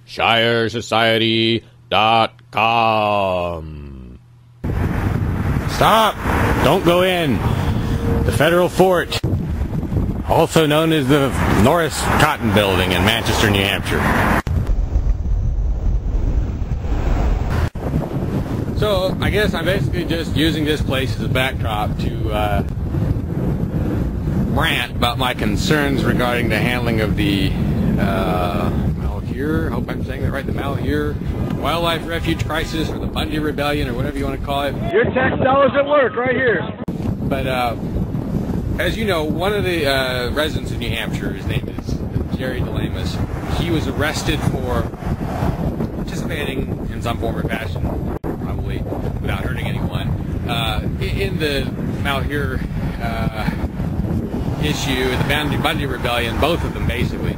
ShireSociety.com. Stop! Don't go in. The federal fort, also known as the Norris Cotton Building in Manchester, New Hampshire. So, I guess I'm basically just using this place as a backdrop to rant about my concerns regarding the handling of the Malheur, I hope I'm saying that right, the Malheur Wildlife Refuge Crisis, or the Bundy Rebellion, or whatever you want to call it. Your tax dollars at work, right here. But, as you know, one of the residents of New Hampshire, his name is Jerry DeLemus, he was arrested for participating in some form or fashion, probably without hurting anyone, in the Malheur issue, the Bundy Rebellion, both of them basically.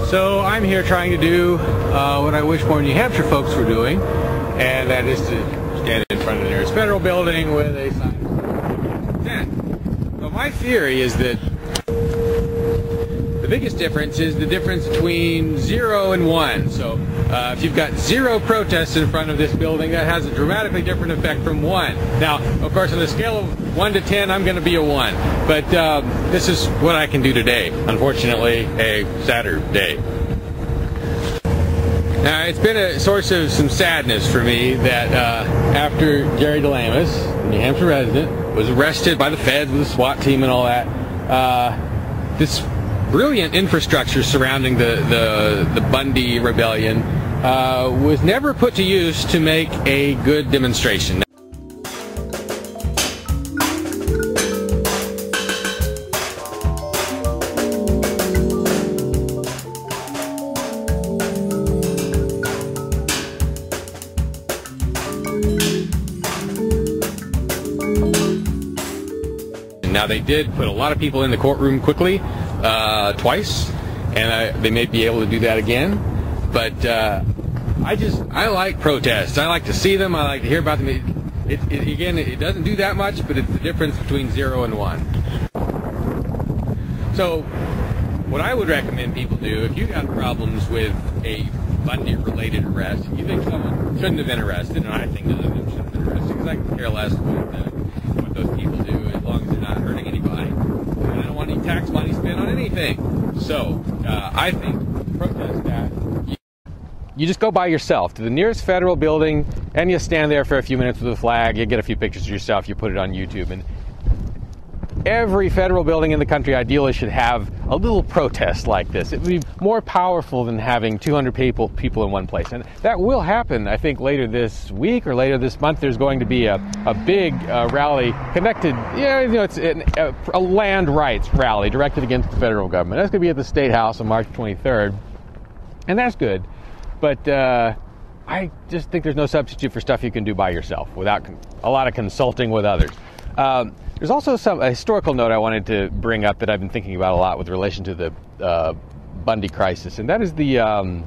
So I'm here trying to do what I wish more New Hampshire folks were doing, and that is to stand in front of the nearest federal building with a sign. Well, my theory is that the biggest difference is the difference between 0 and 1. So if you've got 0 protests in front of this building, that has a dramatically different effect from 1. Now, of course, on a scale of 1 to 10, I'm going to be a 1. But this is what I can do today. Unfortunately, a Saturday. Now, it's been a source of some sadness for me that after Jerry DeLemus, a New Hampshire resident, was arrested by the feds with a SWAT team and all that, this brilliant infrastructure surrounding the Bundy Rebellion was never put to use to make a good demonstration. Now, they did put a lot of people in the courtroom quickly, twice, and they may be able to do that again. But I like protests. I like to see them. I like to hear about them. Again, it doesn't do that much, but it's the difference between 0 and 1. So, what I would recommend people do, if you've got problems with a Bundy-related arrest, if you think someone shouldn't have been arrested, and I think none of them should have been arrested, because I can care less what those people do, as long as they're not hurting anybody. And I don't want any tax money spent on anything. So, I think protest that. You just go by yourself to the nearest federal building, and you stand there for a few minutes with a flag, you get a few pictures of yourself, you put it on YouTube, and every federal building in the country ideally should have a little protest like this. It would be more powerful than having 200 people in one place. And that will happen, I think, later this week or later this month. There's going to be a big rally connected, it's a land rights rally directed against the federal government. That's going to be at the State House on March 23rd. And that's good. But I just think there's no substitute for stuff you can do by yourself without a lot of consulting with others. There's also a historical note I wanted to bring up that I've been thinking about a lot with relation to the Bundy crisis, and that is the, I don't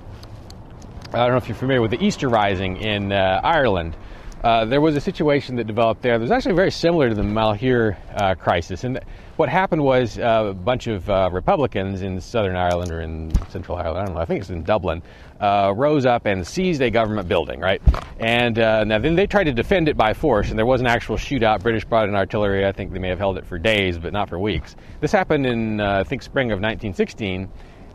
know if you're familiar with the Easter Rising in Ireland. There was a situation that developed there that was actually very similar to the Malheur crisis. And what happened was a bunch of Republicans in Southern Ireland or in Central Ireland, I don't know, I think it's in Dublin, rose up and seized a government building, right? And now then they tried to defend it by force, and there was an actual shootout. British brought in artillery. I think they may have held it for days, but not for weeks. This happened in, I think, spring of 1916.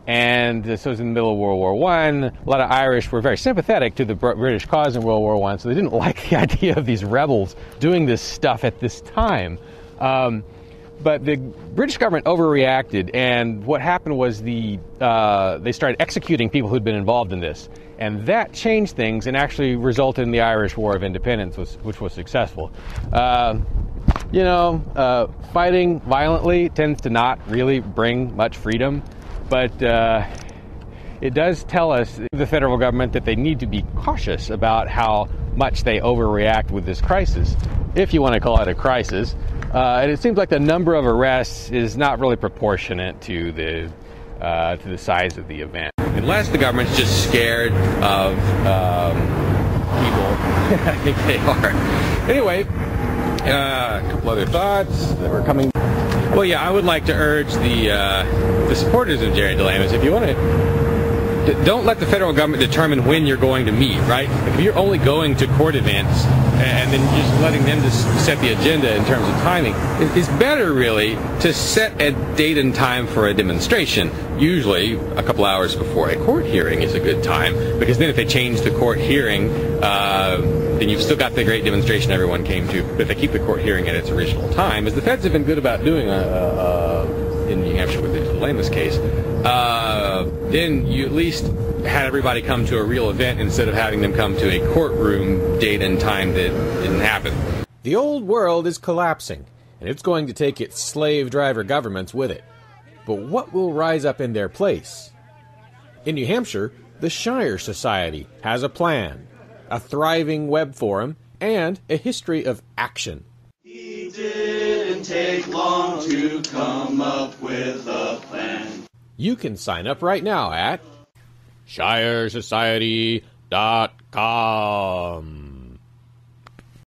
And so it was in the middle of World War I. A lot of Irish were very sympathetic to the British cause in World War I, so they didn't like the idea of these rebels doing this stuff at this time. But the British government overreacted, and what happened was they started executing people who'd been involved in this. And that changed things and actually resulted in the Irish War of Independence, which was successful. Fighting violently tends to not really bring much freedom. But it does tell us, the federal government, that they need to be cautious about how much they overreact with this crisis, if you want to call it a crisis. And it seems like the number of arrests is not really proportionate to the size of the event. Unless the government's just scared of people, I think they are. Anyway, a couple other thoughts that were coming. Well, yeah, I would like to urge the supporters of Jerry DeLemus, if you want to don't let the federal government determine when you're going to meet, right? If you're only going to court events and then just letting them just set the agenda in terms of timing, it's better really to set a date and time for a demonstration. Usually a couple hours before a court hearing is a good time, because then if they change the court hearing, then you've still got the great demonstration everyone came to. But if they keep the court hearing at its original time, as the feds have been good about doing in New Hampshire with the DeLemus case, then you at least had everybody come to a real event instead of having them come to a courtroom date and time that didn't happen. The old world is collapsing, and it's going to take its slave driver governments with it. But what will rise up in their place? In New Hampshire, the Shire Society has a plan, a thriving web forum, and a history of action. He didn't take long to come up with a plan. You can sign up right now at ShireSociety.com.